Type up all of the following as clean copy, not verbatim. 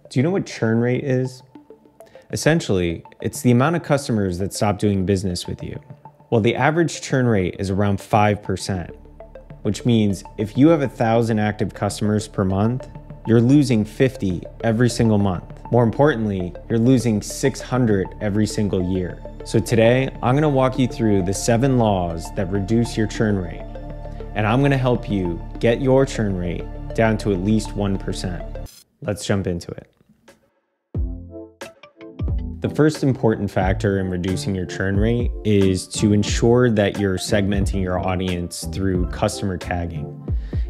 Do you know what churn rate is? Essentially, it's the amount of customers that stop doing business with you. Well, the average churn rate is around 5%, which means if you have 1,000 active customers per month, you're losing 50 every single month. More importantly, you're losing 600 every single year. So today, I'm gonna walk you through the 7 laws that reduce your churn rate, and I'm gonna help you get your churn rate down to at least 1%. Let's jump into it. The first important factor in reducing your churn rate is to ensure that you're segmenting your audience through customer tagging.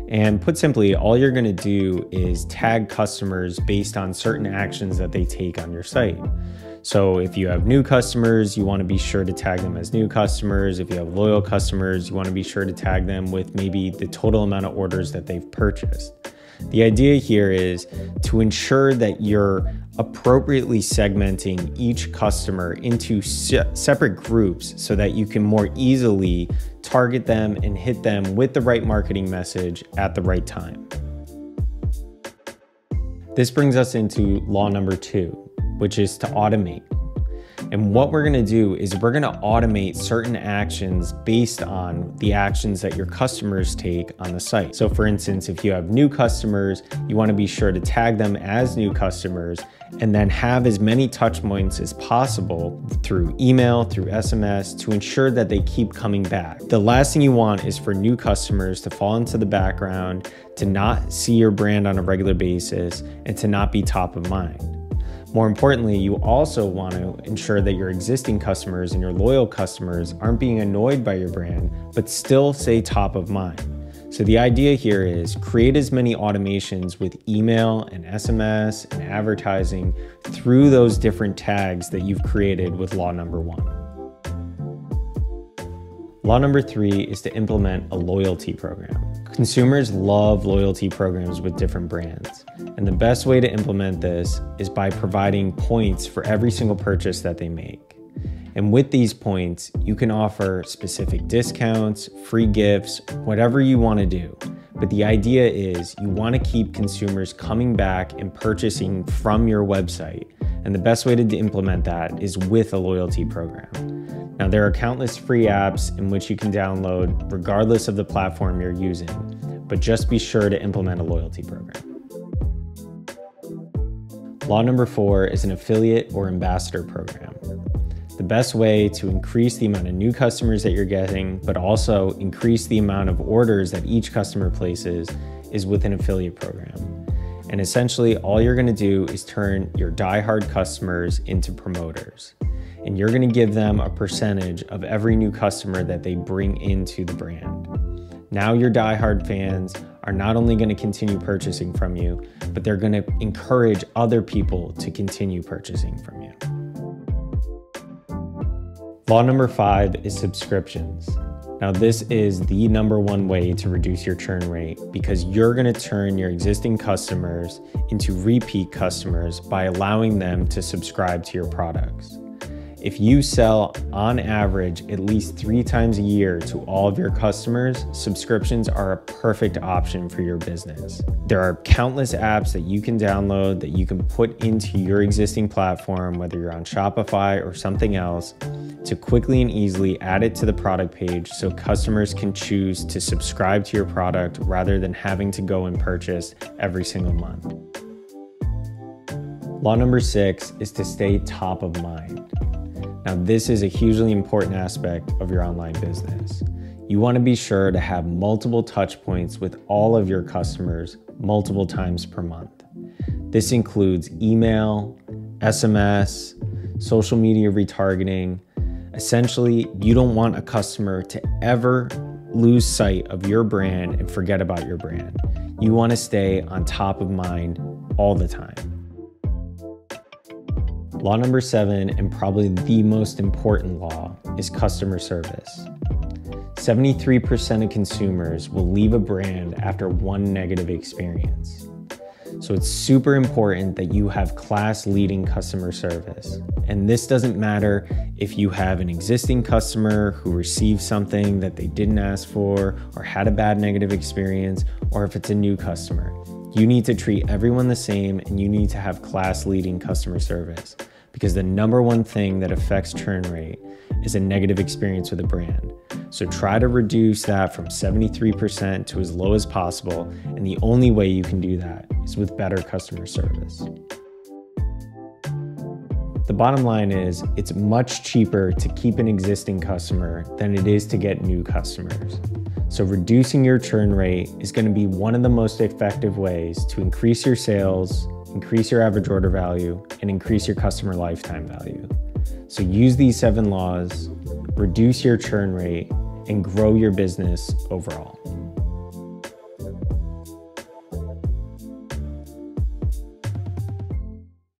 And put simply, all you're gonna do is tag customers based on certain actions that they take on your site. So if you have new customers, you wanna be sure to tag them as new customers. If you have loyal customers, you wanna be sure to tag them with maybe the total amount of orders that they've purchased. The idea here is to ensure that you're appropriately segmenting each customer into separate groups so that you can more easily target them and hit them with the right marketing message at the right time. This brings us into law number 2, which is to automate. And what we're gonna do is we're gonna automate certain actions based on the actions that your customers take on the site. So for instance, if you have new customers, you wanna be sure to tag them as new customers and then have as many touch points as possible through email, through SMS, to ensure that they keep coming back. The last thing you want is for new customers to fall into the background, to not see your brand on a regular basis, and to not be top of mind. More importantly, you also want to ensure that your existing customers and your loyal customers aren't being annoyed by your brand, but still stay top of mind. So the idea here is create as many automations with email and SMS and advertising through those different tags that you've created with law number 1. Law number 3 is to implement a loyalty program. Consumers love loyalty programs with different brands. And the best way to implement this is by providing points for every single purchase that they make. And with these points, you can offer specific discounts, free gifts, whatever you want to do. But the idea is you want to keep consumers coming back and purchasing from your website. And the best way to implement that is with a loyalty program. Now, there are countless free apps in which you can download regardless of the platform you're using, but just be sure to implement a loyalty program. Law number 4 is an affiliate or ambassador program. The best way to increase the amount of new customers that you're getting, but also increase the amount of orders that each customer places, is with an affiliate program. And essentially, all you're gonna do is turn your diehard customers into promoters. And you're gonna give them a percentage of every new customer that they bring into the brand. Now your diehard fans are not only gonna continue purchasing from you, but they're gonna encourage other people to continue purchasing from you. Law number 5 is subscriptions. Now this is the number 1 way to reduce your churn rate because you're gonna turn your existing customers into repeat customers by allowing them to subscribe to your products. If you sell on average at least 3 times a year to all of your customers, subscriptions are a perfect option for your business. There are countless apps that you can download that you can put into your existing platform, whether you're on Shopify or something else, to quickly and easily add it to the product page so customers can choose to subscribe to your product rather than having to go and purchase every single month. Law number 6 is to stay top of mind. Now, this is a hugely important aspect of your online business. You want to be sure to have multiple touch points with all of your customers multiple times per month. This includes email, SMS, social media retargeting. Essentially, you don't want a customer to ever lose sight of your brand and forget about your brand. You want to stay on top of mind all the time. Law number 7, and probably the most important law, is customer service. 73% of consumers will leave a brand after one negative experience. So it's super important that you have class-leading customer service. And this doesn't matter if you have an existing customer who received something that they didn't ask for or had a bad negative experience, or if it's a new customer. You need to treat everyone the same, and you need to have class-leading customer service, because the number one thing that affects churn rate is a negative experience with a brand. So try to reduce that from 73% to as low as possible, and the only way you can do that is with better customer service. The bottom line is, it's much cheaper to keep an existing customer than it is to get new customers. So reducing your churn rate is going to be one of the most effective ways to increase your sales, increase your average order value, and increase your customer lifetime value. So use these 7 laws, reduce your churn rate, and grow your business overall.